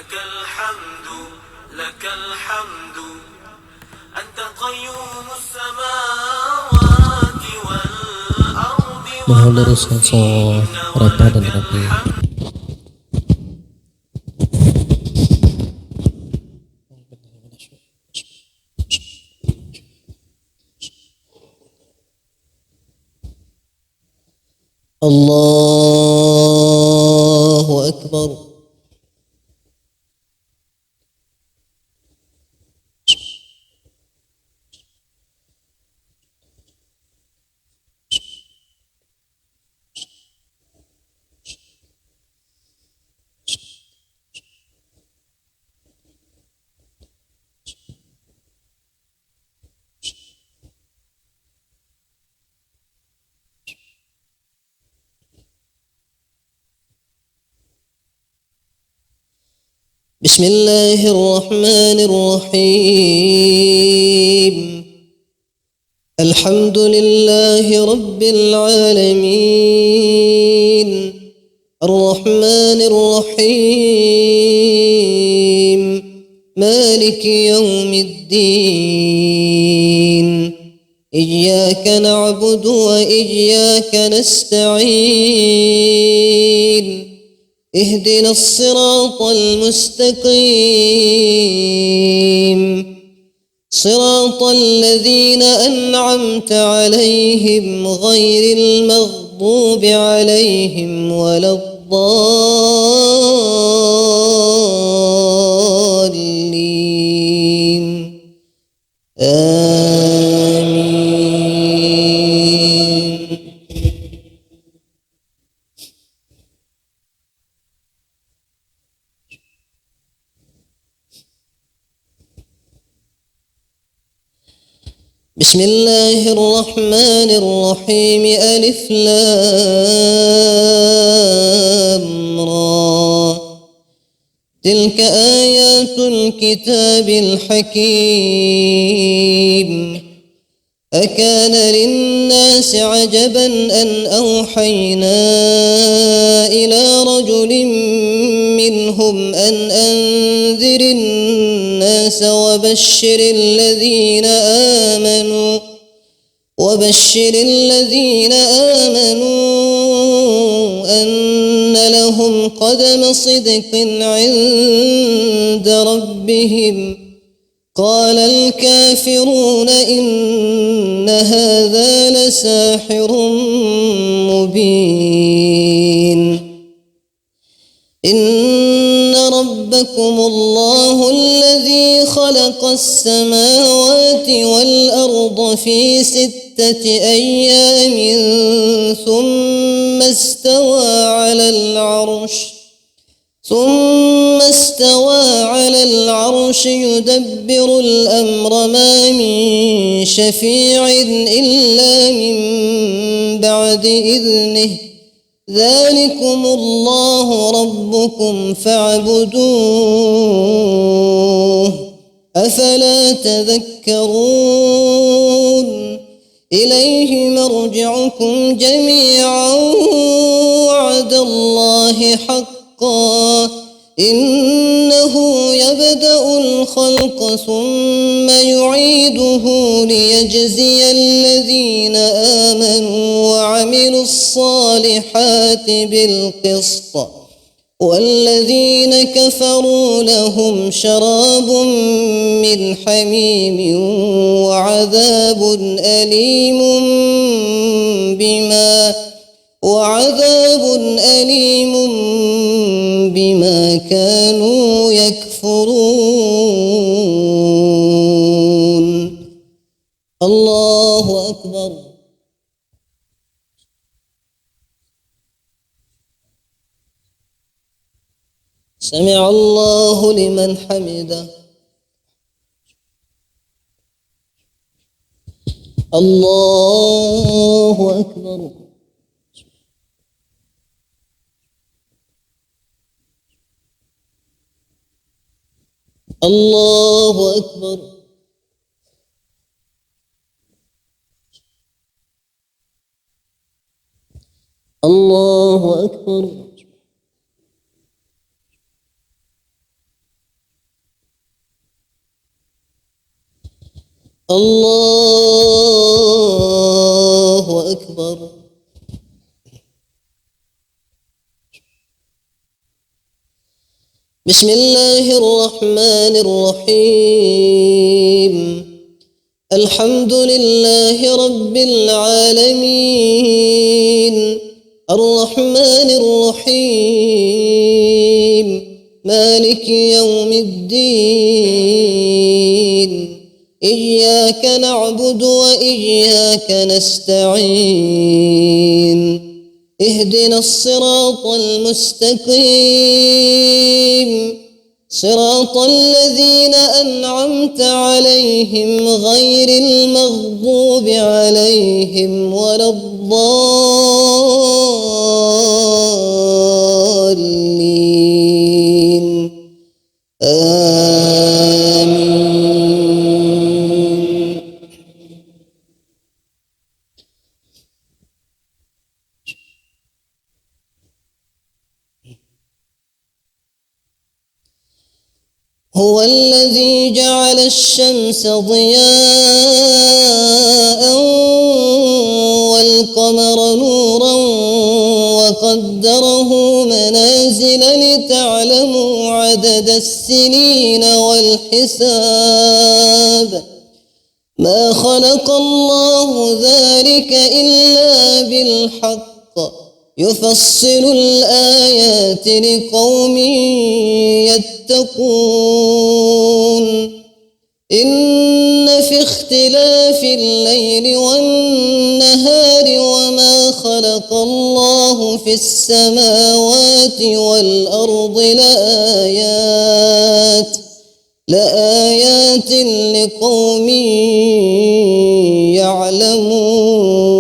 لك الحمد لك الحمد أنت قيوم السماوات والأرض Mohon luruskan shawab, rata dan rapi. Allahu Akbar. بسم الله الرحمن الرحيم. الحمد لله رب العالمين الرحمن الرحيم مالك يوم الدين إياك نعبد وإياك نستعين اهدنا الصراط المستقيم صراط الذين أنعمت عليهم غير المغضوب عليهم ولا الضالين آمين. بسم الله الرحمن الرحيم ألف لام را تلك آيات الكتاب الحكيم أكان للناس عجبا أن أوحينا إلى رجل منهم أن أنذر الناس وبشر الذين آمنوا أن لهم قدم صدق عند ربهم قال الكافرون إن هذا لساحر مبين إن ربكم الله الذي خلق السماوات والأرض في 6 أيام ثم استوى على العرش يدبر الأمر ما من شفيع إلا من بعد إذنه ذلكم الله ربكم فاعبدوه أفلا تذكرون إليه مرجعكم جميعا وعد الله حقا إنه يبدأ الخلق ثم يعيده ليجزي الذين آمنوا وعملوا الصالحات بالقسط والذين كفروا لهم شراب من حميم وعذاب أليم بما كانوا يكفرون. الله أكبر. سمع الله لمن حمده. الله أكبر. الله أكبر. الله أكبر. الله أكبر. بسم الله الرحمن الرحيم. الحمد لله رب العالمين الرحمن الرحيم مالك يوم الدين إياك نعبد وإياك نستعين اهدنا الصراط المستقيم صراط الذين أنعمت عليهم غير المغضوب عليهم ولا الضالين آمين. هو الذي جعل الشمس ضياء والقمر نورا وقدره منازل لتعلموا عدد السنين والحساب ما خلق الله ذلك إلا بالحق يفصل الآيات لقوم يتقون إن في اختلاف الليل والنهار وما خلق الله في السماوات والأرض لآيات لقوم يعلمون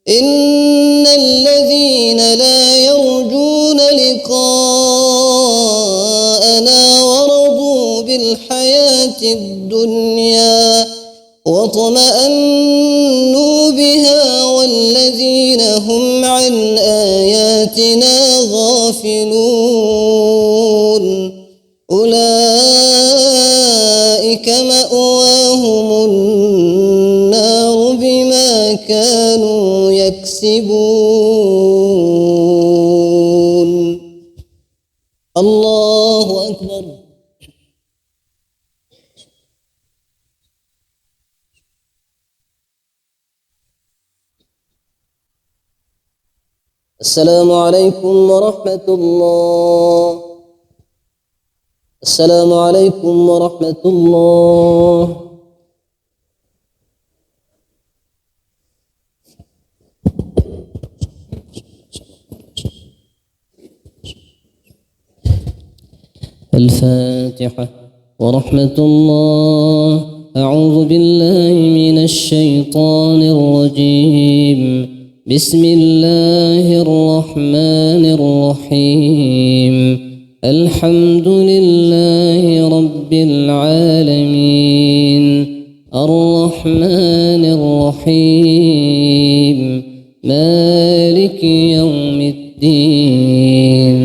إن الذين لا يرجون لقاءنا ورضوا بالحياة الدنيا واطمأنوا بها والذين هم عن آياتنا غافلون أولئك مأواهم النار بما كانوا يكسبون. الله أكبر. السلام عليكم ورحمة الله. السلام عليكم ورحمة الله. الفاتحة. ورحمة الله. أعوذ بالله من الشيطان الرجيم. بسم الله الرحمن الرحيم. الحمد لله رب العالمين الرحمن الرحيم مالك يوم الدين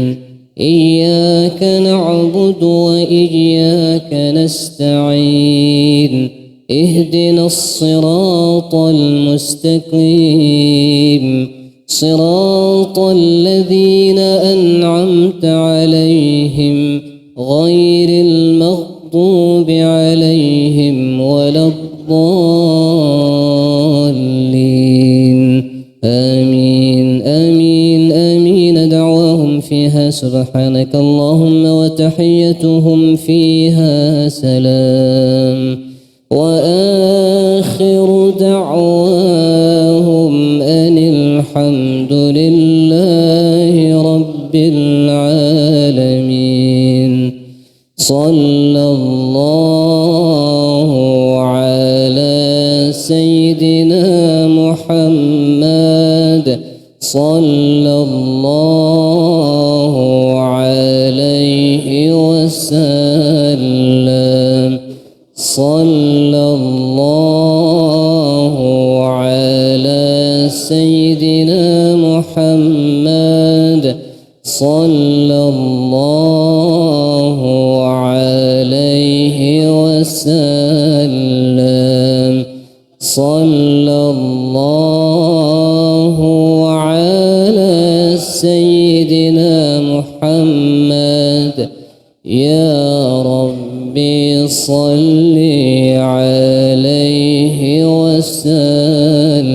إياك نعبد وإياك نستعين اهدنا الصراط المستقيم صراط الذين أنعمت عليهم غير المغضوب عليهم ولا الضالين آمين آمين آمين. دعواهم فيها سبحانك اللهم وتحيتهم فيها سلام وآخر دعواهم أن الحمد لله رب العالمين. صلى الله على سيدنا محمد صلى الله عليه وسلم. صلى الله على سيدنا محمد صلى الله عليه وسلم. وسلم صلى الله على سيدنا محمد يا ربي صل عليه وسلم